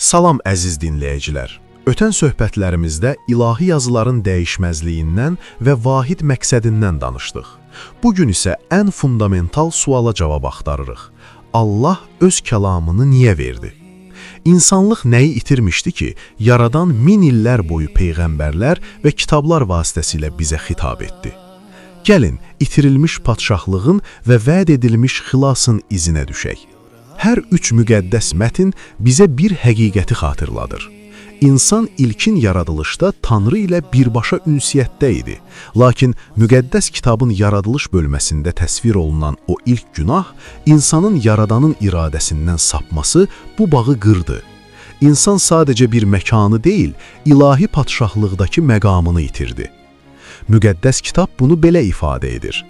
Salam əziz dinləyicilər. Ötən söhbətlərimizdə ilahi yazıların dəyişməzliyindən və vahid məqsədindən danışdıq. Bugün isə ən fundamental suala cavab axtarırıq. Allah öz kəlamını niyə verdi? İnsanlıq nəyi itirmişdi ki, Yaradan 1000 illər boyu peyğəmbərlər və kitablar vasitəsilə bizə xitab etdi? Gəlin, itirilmiş padşahlığın və vəd edilmiş xilasın izinə düşək. Hər üç müqəddəs mətin bizə bir həqiqəti xatırladır. İnsan ilkin yaradılışda Tanrı ilə birbaşa ünsiyyətdə idi. Lakin müqəddəs kitabın yaradılış bölməsində təsvir olunan o ilk günah, insanın Yaradanın iradəsindən sapması bu bağı qırdı. İnsan sadəcə bir məkanı deyil, ilahi padşahlıqdakı məqamını itirdi. Müqəddəs kitab bunu belə ifadə edir.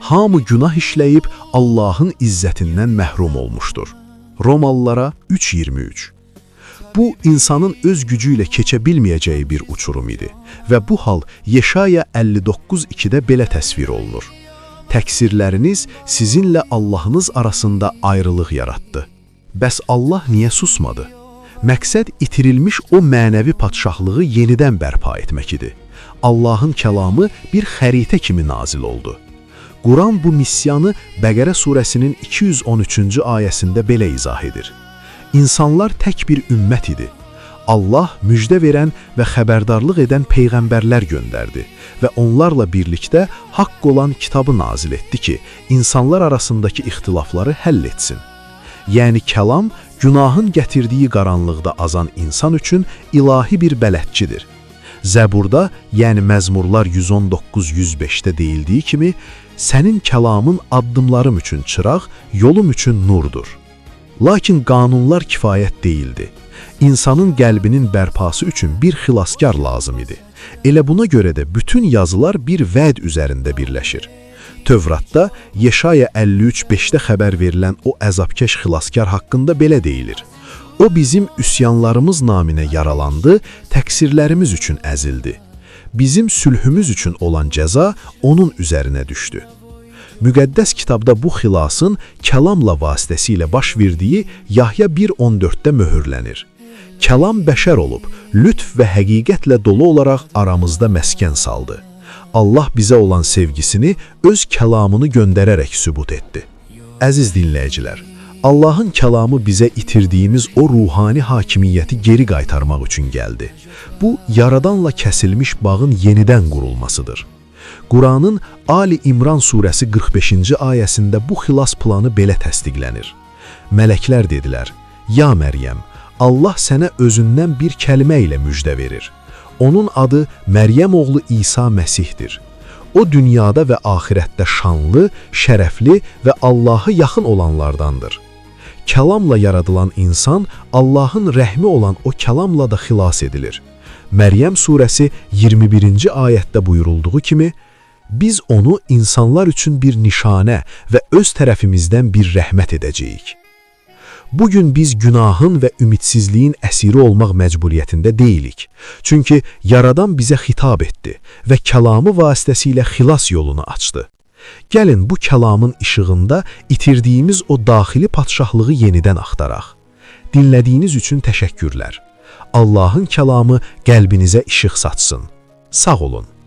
Hamı günah işləyib Allahın izzətindən məhrum olmuşdur. Romalılara 3:23. Bu, insanın öz gücü ilə keçə bilməyəcəyi bir uçurum idi və bu hal Yeşaya 59:2-də belə təsvir olunur. Təqsirləriniz sizinlə Allahınız arasında ayrılıq yaratdı. Bəs Allah niyə susmadı? Məqsəd itirilmiş o mənəvi padşahlığı yenidən bərpa etmək idi. Allahın kəlamı bir xəritə kimi nazil oldu. Quran bu missiyanı Bəqərə surəsinin 213-cü ayəsində belə izah edir. İnsanlar tək bir ümmət idi. Allah müjdə verən və xəbərdarlıq edən peyğəmbərlər göndərdi və onlarla birlikdə haqq olan kitabı nazil etdi ki, insanlar arasındakı ixtilafları həll etsin. Yəni kəlam, günahın gətirdiyi qaranlıqda azan insan üçün ilahi bir bələdçidir. Zəburda, yəni Məzmurlar 119-105-də deyildiyi kimi, sənin kəlamın addımlarım üçün çıraq, yolum üçün nurdur. Lakin qanunlar kifayət deyildi. İnsanın qəlbinin bərpası üçün bir xilaskar lazım idi. Elə buna görə də bütün yazılar bir vəd üzərində birləşir. Tövratda Yeşaya 53:5-də xəbər verilən o əzabkeş xilaskar haqqında belə deyilir. O bizim üsyanlarımız naminə yaralandı, təqsirlərimiz üçün əzildi. Bizim sülhümüz üçün olan cəza onun üzərinə düşdü. Müqəddəs kitabda bu xilasın kəlamla vasitəsilə baş verdiyi Yahya 1:14-də möhürlənir. Kəlam bəşər olub, lütf və həqiqətlə dolu olaraq aramızda məskən saldı. Allah bizə olan sevgisini öz kəlamını göndərərək sübut etdi. Əziz dinləyicilər, Allahın kəlamı bizə itirdiyimiz o ruhani hakimiyyəti geri qaytarmaq üçün gəldi. Bu, Yaradanla kəsilmiş bağın yenidən qurulmasıdır. Quranın Ali İmran surəsi 45-ci ayəsində bu xilas planı belə təsdiqlənir. Mələklər dedilər, ya Məryəm, Allah sənə özündən bir kəlmə ilə müjdə verir. Onun adı Məryəm oğlu İsa Məsihdir. O dünyada və axirətdə şanlı, şərəfli və Allah'a yaxın olanlardandır. Kəlamla yaradılan insan, Allahın rəhmi olan o kəlamla da xilas edilir. Məryəm surəsi 21-ci ayətdə buyurulduğu kimi, biz onu insanlar üçün bir nişanə və öz tərəfimizdən bir rəhmət edəcəyik. Bugün biz günahın və ümidsizliyin əsiri olmaq məcburiyyətində deyilik. Çünki Yaradan bizə xitab etdi və kəlamı vasitəsilə xilas yolunu açdı. Gəlin bu kəlamın işığında itirdiyimiz o daxili padşahlığı yenidən axtaraq. Dinlədiyiniz üçün təşəkkürlər. Allahın kəlamı qəlbinizə işıq saçsın. Sağ olun.